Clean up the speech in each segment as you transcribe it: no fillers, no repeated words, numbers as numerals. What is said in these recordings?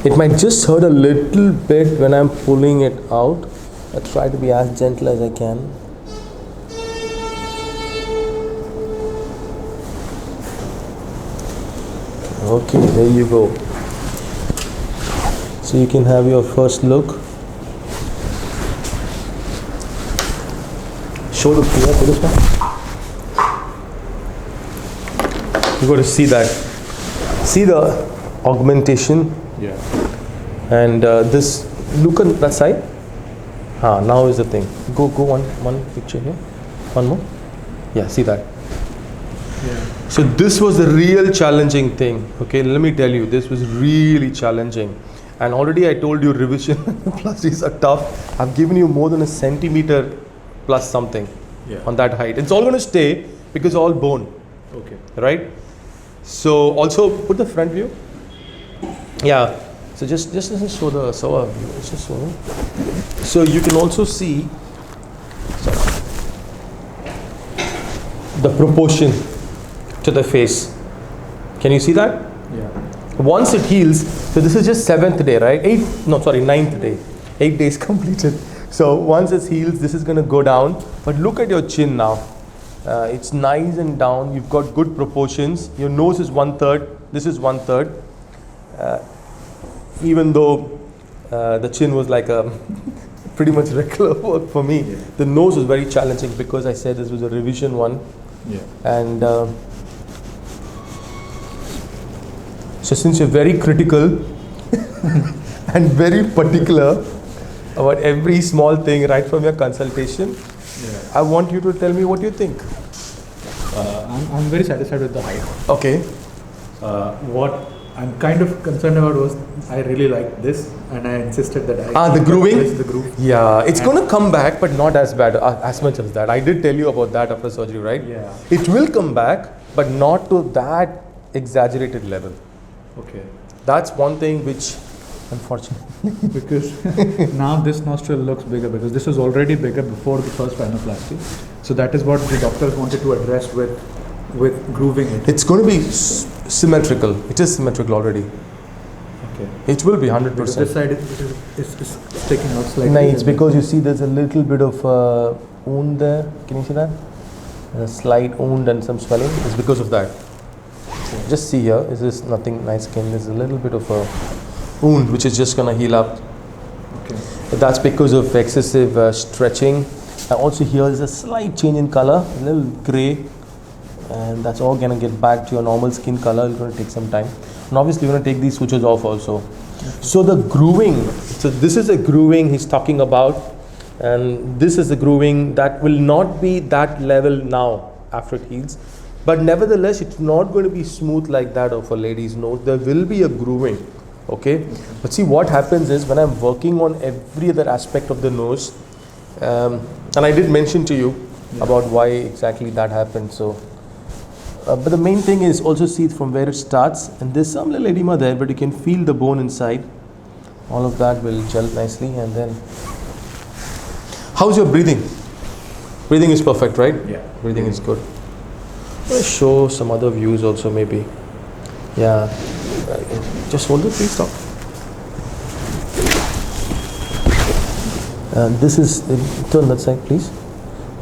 It might just hurt a little bit when I'm pulling it out. I try to be as gentle as I can. Okay, there you go. So you can have your first look. Shoulder clear for this one. You got to see that. See the augmentation. Yeah. And this, look on that side. Now is the thing. Go one picture here. One more. Yeah, see that. Yeah. So this was the real challenging thing. Okay, let me tell you, this was really challenging. And already I told you revision plasties are tough. I've given you more than a centimeter plus something on that height. It's all going to stay because all bone. Okay. Right? So also put the front view. Yeah. So just show the SOA view. Just show. So you can also see the proportion to the face. Can you see that? Yeah. Once it heals, so this is just 7th day, right? 9th day. 8 days completed. So once it heals, this is going to go down. But look at your chin now. It's nice and down. You've got good proportions. Your nose is 1/3. This is 1/3. Even though the chin was like a pretty much regular work for me, the nose was very challenging because I said this was a revision one. Yeah. And so since you're very critical and very particular about every small thing right from your consultation, I want you to tell me what you think. I'm very satisfied with the height. Okay. What I'm kind of concerned about was I really liked this and I insisted that I the grooving? Yes, the groove. Yeah, it's going to come back, but not as bad, as much as that. I did tell you about that after surgery, right? Yeah. It will come back, but not to that exaggerated level. Okay. That's one thing which, unfortunately, Because now this nostril looks bigger because this was already bigger before the first rhinoplasty. So that is what the doctors wanted to address with grooving it. it's going to be symmetrical. It is symmetrical already. Okay. It will be Because 100%. this side is sticking out slightly. No, it's because you see there's a little bit of wound there. Can you see that? A slight wound and some swelling. It's because of that. Just see here. This is nothing nice skin. There's a little bit of a wound which is just gonna heal up. Okay. But that's because of excessive stretching. And also here is a slight change in color, a little gray, and that's all gonna get back to your normal skin color. It's gonna take some time. And obviously you're gonna take these sutures off also. So the grooving, so this is a grooving he's talking about, and this is a grooving that will not be that level now after it heals. But nevertheless, it's not going to be smooth like that of a lady's nose. There will be a grooving, okay? But see, what happens is when I'm working on every other aspect of the nose, and I did mention to you about why exactly that happened. So, but the main thing is also see from where it starts, and there's some little edema there, but you can feel the bone inside. All of that will gel nicely, and then. How's your breathing? Breathing is perfect, right? Yeah. Breathing is good. I'll show some other views also maybe. Yeah. Just hold it, please stop. This is, turn that side please.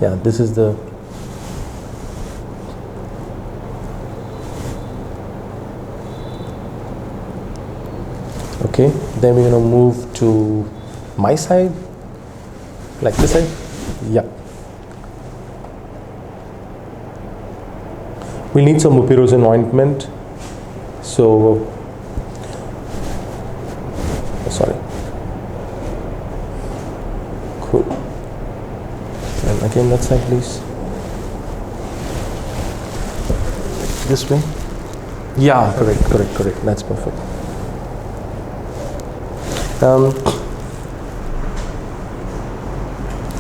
Yeah, this is the. Okay, then we're going to move to my side. Like this side? Yeah. We need some mupirocin ointment. So, sorry. Cool. And again that side please. This way? Yeah, correct. That's perfect.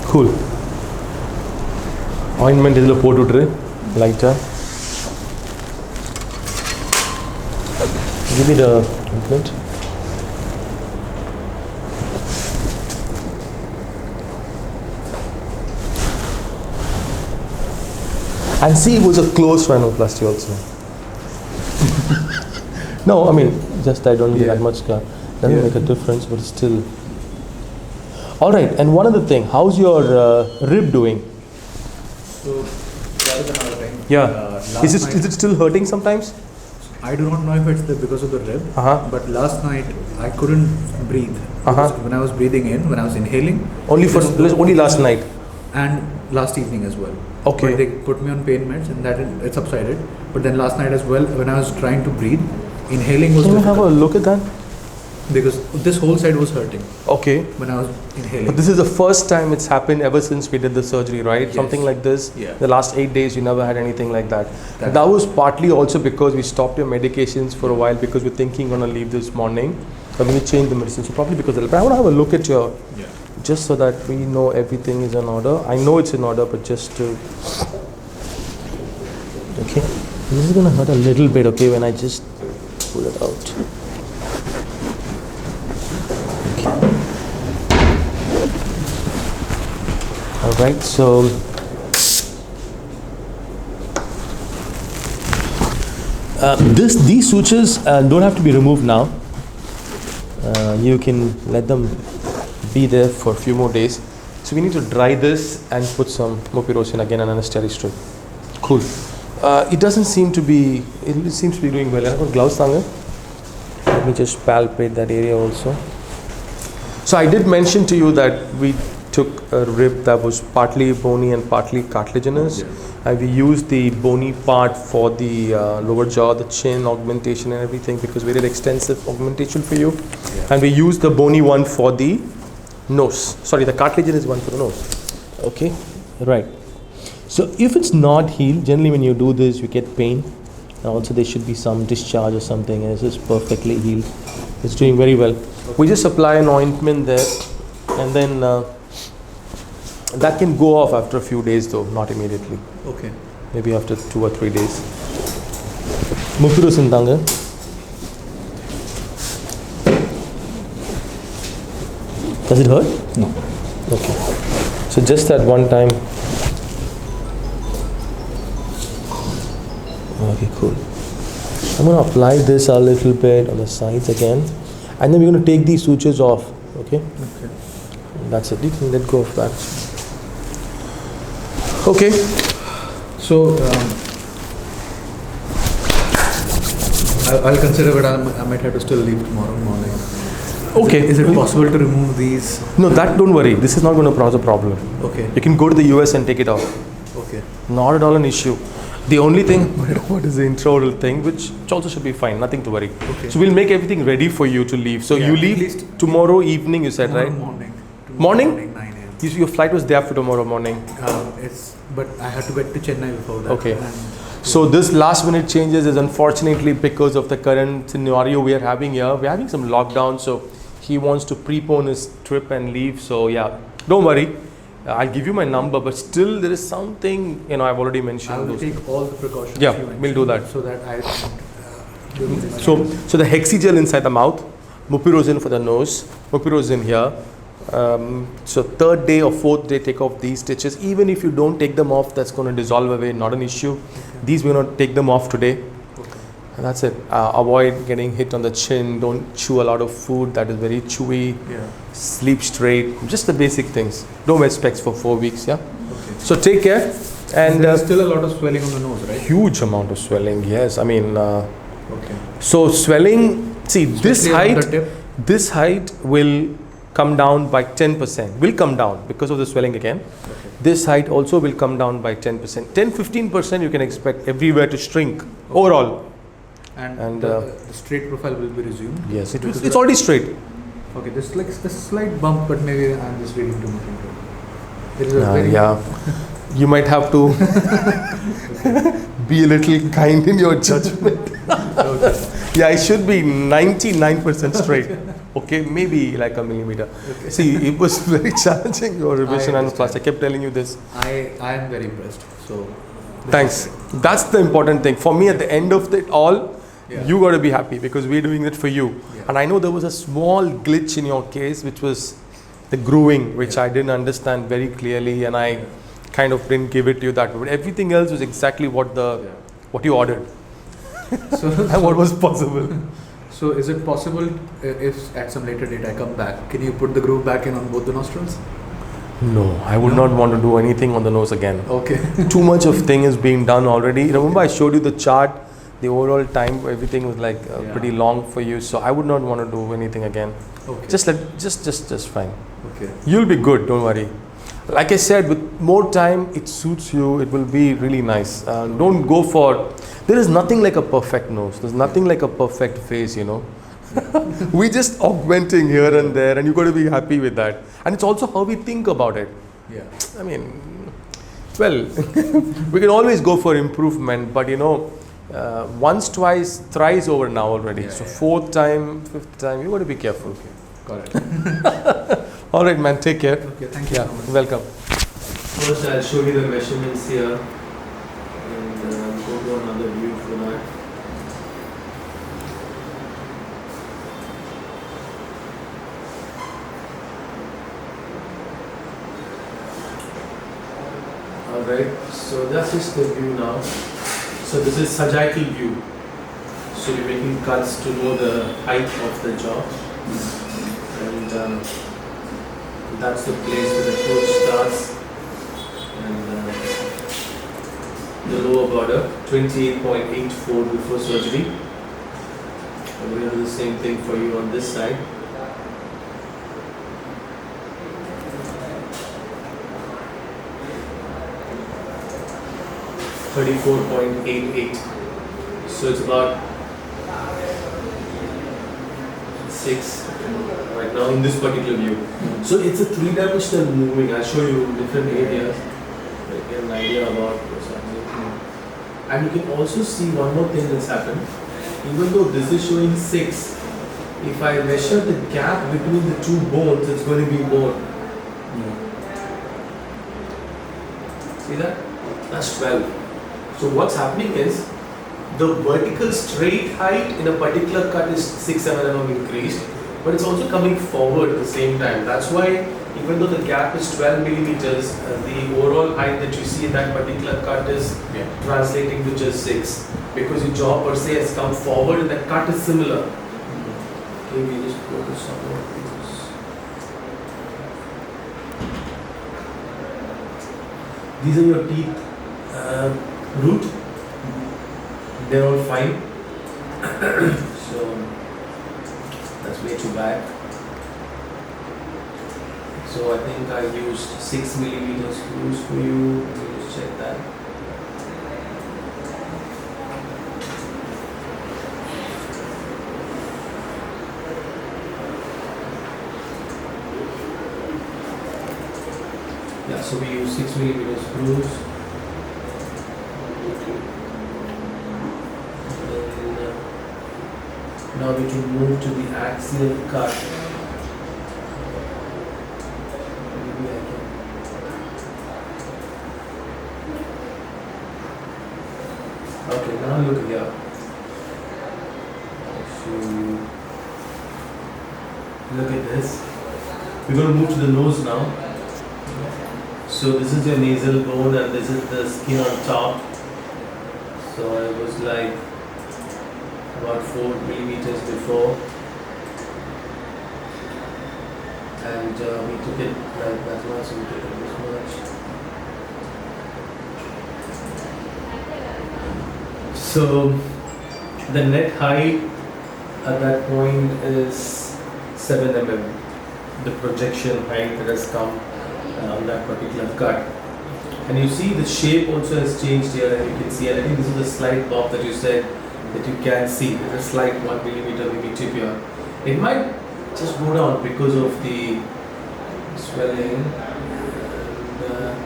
Cool. Ointment is the lighter. Give me the ointment. And see, it was a closed rhinoplasty also. No, I mean, just I don't need that much. Doesn't Yeah. make a difference, but still. All right, and one other thing, how's your rib doing? So that is another thing. Yeah. Last Is night, it still hurting sometimes? I do not know if it's because of the rib, Uh-huh. but last night I couldn't breathe. Uh-huh. Because when I was breathing in, when I was inhaling, Only last night. and last evening as well. Okay. But they put me on pain meds and it subsided. But then last night as well, when I was trying to breathe, inhaling was Can we have a difficult look at that? because this whole side was hurting Okay. when I was inhaling. But this is the first time it's happened ever since we did the surgery, right? Yes. Something like this. Yeah. The last 8 days, you never had anything like that. That- That was partly also because we stopped your medications for a while because we're thinking gonna leave this morning. But we changed the medicine, so probably because of that. But I want to have a look at your, Yeah. just so that we know everything is in order. I know it's in order, but just to. Okay. This is gonna hurt a little bit, okay, when I just pull it out. All right, so these sutures don't have to be removed now. You can let them be there for a few more days. So we need to dry this and put some mupirocin again and anesthetic strip. Cool. It doesn't seem to be. It seems to be doing well. I got gloves on. Let me just palpate that area also. So I did mention to you that we took a rib that was partly bony and partly cartilaginous. Yeah. And we used the bony part for the lower jaw, the chin augmentation and everything because we did extensive augmentation for you. Yeah. And we used the bony one for the nose. Sorry, the cartilaginous one for the nose. Okay, right. So if it's not healed, generally when you do this, you get pain. And also there should be some discharge or something, and this is perfectly healed. It's doing very well. We just apply an ointment there, and then that can go off after a few days though, not immediately. Okay. Maybe after 2 or 3 days. Mupirocin தாங்க. Does it hurt? No. Okay. So just that one time. Okay, cool. I'm going to apply this a little bit on the sides again. And then we're going to take these sutures off. Okay? Okay. That's it. You can let go of that. Okay. So I'll consider it. I might have to still leave tomorrow morning. Okay. Is it possible to remove these? No, that don't worry. This is not going to cause a problem. Okay. You can go to the US and take it off. Okay. Not at all an issue. The only thing, what is the intraoral thing, which also should be fine, nothing to worry. Okay. So we'll make everything ready for you to leave. So Yeah, you at leave least tomorrow evening, you said, Tomorrow right? morning. Morning? 9 a.m. Your flight was there for tomorrow morning. But I had to get to Chennai before that. Okay. And So this last minute changes is unfortunately because of the current scenario we are having here. We're having some lockdown, so he wants to prepone his trip and leave. So yeah, don't worry. I'll give you my number, but still there is something, I've already mentioned. I will those take all the precautions. Yeah, you we'll do mentioned that. So that I don't So the hexigel inside the mouth, mupirocin for the nose, mupirocin here. So third day or fourth day, take off these stitches. Even if you don't take them off, that's going to dissolve away, not an issue. These we're going to take them off today. And that's it. Avoid getting hit on the chin. Don't chew a lot of food that is very chewy. Yeah. Sleep straight. Just the basic things. Don't wear specs for 4 weeks. Yeah. Okay. So take care. And there's still a lot of swelling on the nose, right? huge amount of swelling. Yes. I mean. Okay. So swelling. See this Especially on the height. tip. This height will come down by 10%. Will come down because of the swelling again. Okay. This height also will come down by 10%. 10-15% you can expect everywhere to shrink overall. And And, the straight profile will be resumed. Yes, Because it's already straight. Okay, there's like a slight bump, but maybe I'm just reading too much into it. There is a very Yeah, you might have to be a little kind in your judgment. Okay. Yeah, it should be 99% straight. Okay, maybe like a millimeter. Okay. See, it was very challenging, your revision and understand. class. I kept telling you this. I am very impressed. So Thanks. That's the important thing. For me, at the end of it all, Yeah. you got to be happy because we're doing it for you. Yeah. And I know there was a small glitch in your case, which was the grooving, which I didn't understand very clearly, and I kind of didn't give it to you that way. But everything else was exactly what you ordered So and what was possible. So is it possible if at some later date I come back, can you put the groove back in on both the nostrils? No, I would No? not want to do anything on the nose again. Okay. Too much of thing is being done already. Remember I showed you the chart, the overall time, everything was like Yeah. pretty long for you. So I would not want to do anything again. Okay. Just fine. Okay. You'll be good, don't worry. Like I said, with more time, it suits you. It will be really nice. Don't go for. There is nothing like a perfect nose. There's nothing like a perfect face. We just augmenting here and there, and you got to be happy with that. And it's also how we think about it. Yeah. I mean, well, we can always go for improvement, but once, twice, thrice over now already. Yeah, So yeah. fourth time, fifth time, you got to be careful. Okay. Got it. All right, man. Take care. Okay. Thank you Yeah, so much. welcome. First, I'll show you the measurements here and go to another view for that. Alright, so that's just the view now. So this is sagittal view. So you're making cuts to know the height of the jaw. And that's the place where the approach starts. And the lower border, 28.84 before surgery. And we're going to do the same thing for you on this side. $34.88. So it's about 6 right now in this particular view. So it's a three-dimensional moving. I'll show you different areas. You get an idea about what's happening. And you can also see one more thing that's happened. Even though this is showing 6, if I measure the gap between the two bones, it's going to be more. See that? That's 12. So what's happening is the vertical straight height in a particular cut is 6-7 mm increased, but it's also coming forward at the same time. That's why even though the gap is 12 millimeters, the overall height that you see in that particular cut is translating to just 6, because your jaw per se has come forward and the cut is similar. Okay, we just go to some more views. These are your teeth root. They're all fine. So that's way too bad. So I think I used 6 millimeter screws for you. Let me just check that. Yeah, so we use 6 millimeter screws. Now we can move to the axial cut. Maybe I can. Okay, now look here. I'll show you. Look at this. We're going to move to the nose now. So this is your nasal bone and this is the skin on top. So it was like about 4 millimeters before, and we took it like that much, so we took it this much. So the net height at that point is 7 mm, the projection height that has come on that particular cut. And you see the shape also has changed here, and you can see, and I think this is the slight bob that you said that you can see. There's a slight 1 millimeter maybe tip here. It might just go down because of the swelling. And,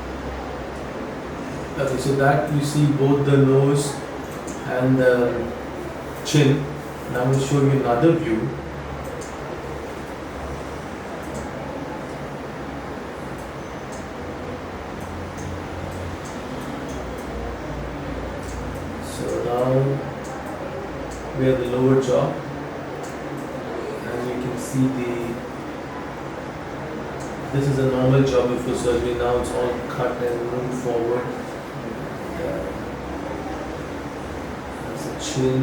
okay, so that you see both the nose and the chin. Now I'm going to show you another view. So now we have the lower jaw, and you can see this is a normal jaw before surgery. Now it's all cut and moved forward. That's the chin.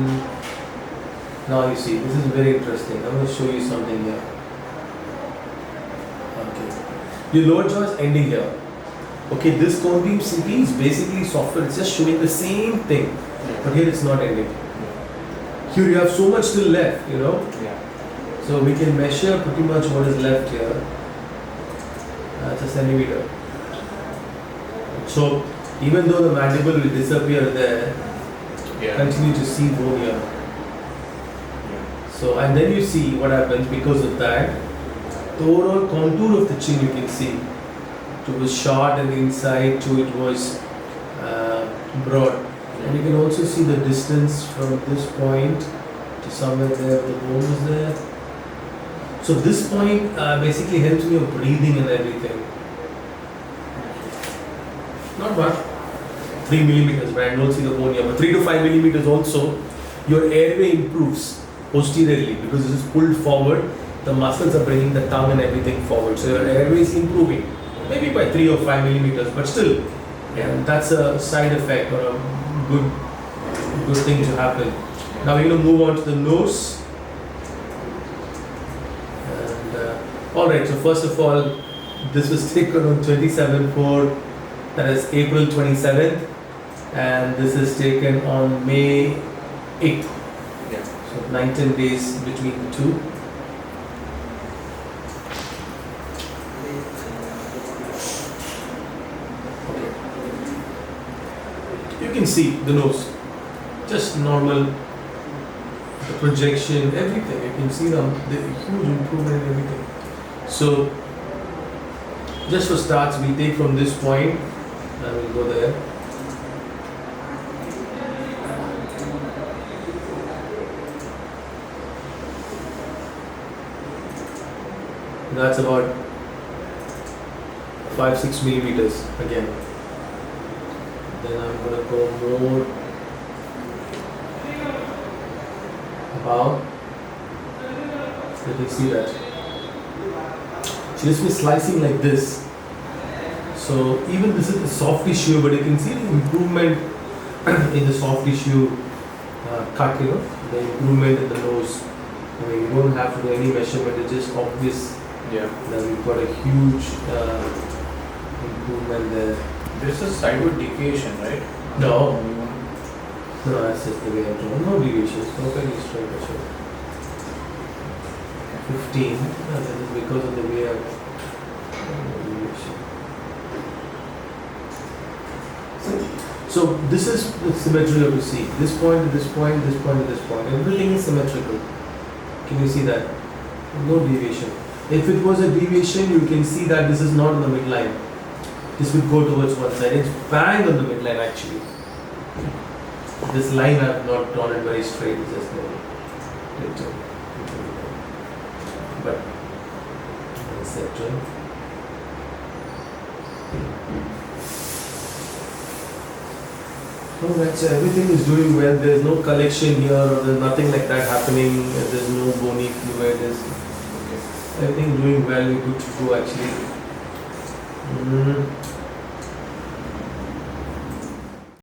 Now you see, this is very interesting. I'm going to show you something here. Okay. Your lower jaw is ending here. Okay, this cone beam CT is basically software. It's just showing the same thing. But here it's not ending. Here you have so much still left, you know. Yeah. So we can measure pretty much what is left here. That's a centimeter. So even though the mandible will disappear there, continue to see bone here. So and then you see what happens because of that. The overall contour of the chin you can see. It was short and inside to it was broad. And you can also see the distance from this point to somewhere there, the bone is there. So this point basically helps me with breathing and everything. Not much. 3 millimeters, but I don't see the bone here. But 3 to 5 millimeters also, your airway improves posteriorly because this is pulled forward. The muscles are bringing the tongue and everything forward. So your airway is improving. Maybe by 3 or 5 millimeters, but still, yeah, that's a side effect or a good thing to happen. Now we're going to move on to the nose. And alright, so first of all, this was taken on 27/4, that is April 27th, and this is taken on May 8th. Yeah. So 9-10 days between the two. You can see the nose, just normal, the projection, everything. You can see the huge improvement in everything. So, just for starts, we take from this point and we'll go there. That's about 5-6 millimeters again. Then I'm going to go more about. You can see that. So this was slicing like this. So even this is the soft tissue, but you can see the improvement in the soft tissue cut, you know, the improvement in the nose. I mean, you don't have to do any measurement, it's just obvious Yeah. that we've got a huge improvement there. This is sideward deviation, right? No, no, that's just the way I draw. No deviations, no very straight actually. 15, that is because of the way I no deviation. So this is the symmetry you have to see. This point to this point, this point to this point. Everything is symmetrical. Can you see that? No deviation. If it was a deviation, you can see that this is not in the midline. This will go towards one side. It's bang on the midline actually. This line I have not drawn it very straight. It's just little. But etc. Alright, so everything is doing well. There's no collection here, or there's nothing like that happening. There's no bony fluid. Everything is doing well. We're good to go actually.